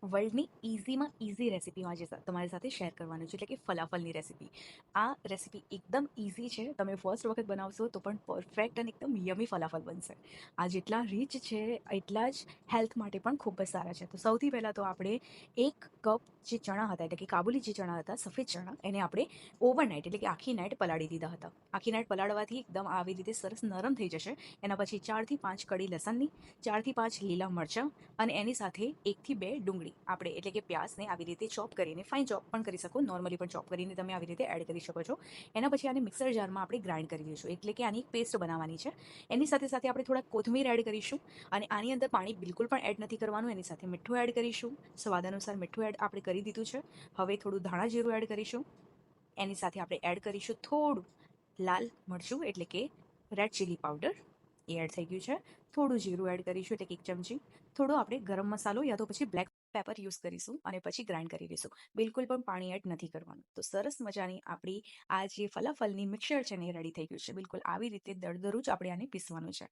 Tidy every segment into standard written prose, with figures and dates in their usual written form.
વર્લ્ડની ઇઝીમાં easy recipe આજે તમારી સાથે શેર કરવાની છે, એટલે કે ફલાફલની રેસીપી. આ રેસીપી એકદમ ઇઝી છે. તમે ફર્સ્ટ વખત બનાવશો તો પણ પરફેક્ટ અને એકદમ યમી ફલાફલ બનશે. આ જેટલા રીચ છે એટલા જ હેલ્થ માટે પણ ખૂબ જ સારા છે. તો સૌથી પહેલાં તો આપણે 1 કપ જે ચણા હતા, એટલે કે કાબુલી જે ચણા હતા, સફેદ ચણા, એને આપણે ઓવરનાઇટ એટલે કે આખી નાઇટ પલાળી દીધા હતા. આખી નાઇટ પલાળવાથી એકદમ આવી રીતે સરસ નરમ થઈ જશે. એના પછી 4 થી 5 કળી લસણની, 4 થી 5 લીલા મરચાં અને એની સાથે 1 થી 2 ડુંગળી આપણે એટલે કે પ્યાઝને આવી રીતે ચોપ કરીને, ફાઇન ચોપ પણ કરી શકો, નોર્મલી પણ ચોપ કરીને તમે આવી રીતે એડ કરી શકો છો. એના પછી આને મિક્સર જારમાં આપણે ગ્રાઇન્ડ કરી દઈશું, એટલે કે આની એક પેસ્ટ બનાવવાની છે. એની સાથે સાથે આપણે થોડા કોથમીર એડ કરીશું અને આની અંદર પાણી બિલકુલ પણ એડ નથી કરવાનું. એની સાથે મીઠું એડ કરીશું, સ્વાદ અનુસાર મીઠું એડ આપણે કરી દીધું છે. હવે થોડું ધાણા જીરું એડ કરીશું. એની સાથે આપણે એડ કરીશું થોડું લાલ મરચું એટલે કે રેડ ચીલી પાવડર, એ એડ થઈ ગયું છે. થોડું જીરું એડ કરીશું એટલે કે 1 ચમચી. થોડો આપણે ગરમ મસાલો યા તો પછી બ્લેક પેપર યુઝ કરીશું અને પછી ગ્રાઇન્ડ કરી દઈશું. બિલકુલ પણ પાણી એડ નથી કરવાનું. તો સરસ મજાની આપણી આ જે ફલાફલની મિક્સર છે ને એ રેડી થઈ ગયું છે. બિલકુલ આવી રીતે દળદરું જ આપણે આને પીસવાનું છે.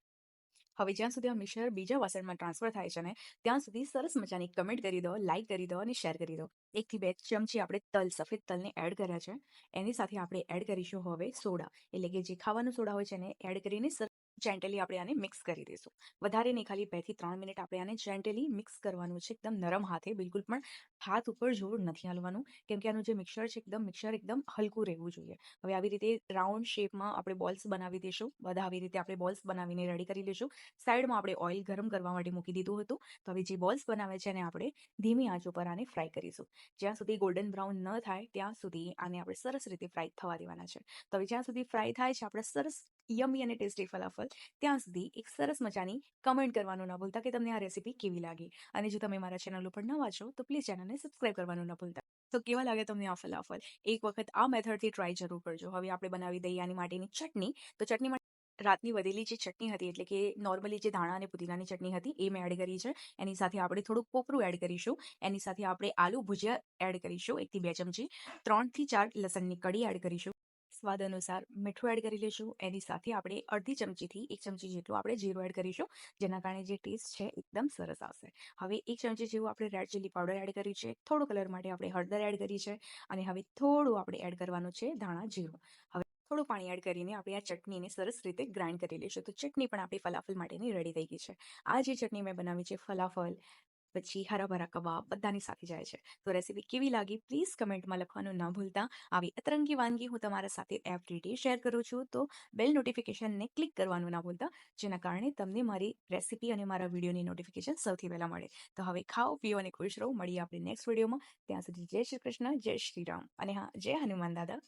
હવે જ્યાં સુધી આ મિક્સર બીજા વાસણમાં ટ્રાન્સફર થાય છે ને ત્યાં સુધી સરસ મજાની કમેન્ટ કરી દો, લાઇક કરી દો અને શેર કરી દો. 1 થી 2 ચમચી આપણે સફેદ તલને એડ કર્યા છે. એની સાથે આપણે એડ કરીશું હવે સોડા, એટલે કે જે ખાવાનું સોડા હોય છે એને એડ કરીને જેન્ટલી આપણે આને મિક્સ કરી દઈશું. વધારે નહીં, ખાલી 2 થી 3 મિનિટ આપણે આને જેન્ટલી મિક્સ કરવાનું છે, એકદમ નરમ હાથે. બિલકુલ પણ હાથ ઉપર જોર નથી હાલવાનું, કેમ કે આનું જે મિક્સર છે મિક્સર એકદમ હલકું રહેવું જોઈએ. હવે આવી રીતે રાઉન્ડ શેપમાં આપણે બોલ્સ બનાવી દઈશું. બધા આવી રીતે આપણે બોલ્સ બનાવીને રેડી કરી લઈશું. સાઈડમાં આપણે ઓઇલ ગરમ કરવા માટે મૂકી દીધું હતું. તો હવે જે બોલ્સ બનાવે છે એને આપણે ધીમી આંચ ઉપર આને ફ્રાય કરીશું. જ્યાં સુધી ગોલ્ડન બ્રાઉન ન થાય ત્યાં સુધી આને આપણે સરસ રીતે ફ્રાય થવા દેવાના છે. તો હવે જ્યાં સુધી ફ્રાય થાય છે આપણે સરસ યમી અને ટેસ્ટી ફલાફલ, ત્યાં સુધી એક સરસ મજાની કમેન્ટ કરવાનું ન ભૂલતા કે તમને આ રેસીપી કેવી લાગી. અને જો તમે મારા ચેનલ ઉપર નવા છો તો પ્લીઝ ચેનલને સબસ્ક્રાઇબ કરવાનું ન ભૂલતા. તો કેવા લાગે તમને આ ફલાફલ? એક વખત આ મેથડથી ટ્રાય જરૂર કરજો. હવે આપણે બનાવી દઈએ આની માટેની ચટણી. તો ચટણી માટે રાતની વધેલી જે ચટણી હતી, એટલે કે નોર્મલી જે ધાણા અને પુદીનાની ચટણી હતી, એ મેં એડ કરી છે. એની સાથે આપણે થોડુંક કોપરું એડ કરીશું. એની સાથે આપણે આલુ ભુજિયા એડ કરીશું, 1 થી 2 ચમચી. 3 થી 4 લસણની કળી એડ કરીશું. સ્વાદ અનુસાર મીઠું એડ કરી લઈશું. એની સાથે આપણે અડધી ચમચીથી 1 ચમચી જેટલું આપણે જીરું એડ કરીશું, જેના કારણે જે ટેસ્ટ છે એકદમ સરસ આવશે. હવે 1 ચમચી જેવું આપણે રેડ ચીલી પાવડર એડ કર્યું છે. થોડો કલર માટે આપણે હળદર એડ કરી છે. અને હવે થોડું આપણે એડ કરવાનું છે ધાણા જીરું. હવે થોડું પાણી એડ કરીને આપણે આ ચટણીને સરસ રીતે ગ્રાઇન્ડ કરી લઈશું. તો ચટણી પણ આપણી ફલાફલ માટેની રેડી થઈ ગઈ છે. આ જે ચટણી મેં બનાવી છે, ફલાફલ પછી હરાભરા કબાબ બધાની સાથે જાય છે. તો રેસીપી કેવી લાગી પ્લીઝ કમેન્ટમાં લખવાનું ન ભૂલતા. આવી અતરંગી વાનગી હું તમારા સાથે એવરીડે શેર કરું છું, તો બેલ નોટિફિકેશનને ક્લિક કરવાનું ના ભૂલતા, જેના કારણે તમને મારી રેસીપી અને મારા વિડીયોની નોટિફિકેશન સૌથી પહેલા મળે. તો હવે ખાઓ, પીઓ અને ખુશ રહો. મળીએ આપણે નેક્સ્ટ વિડીયોમાં. ત્યાં સુધી જય શ્રી કૃષ્ણ, જય શ્રી રામ અને હા, જય હનુમાન દાદા.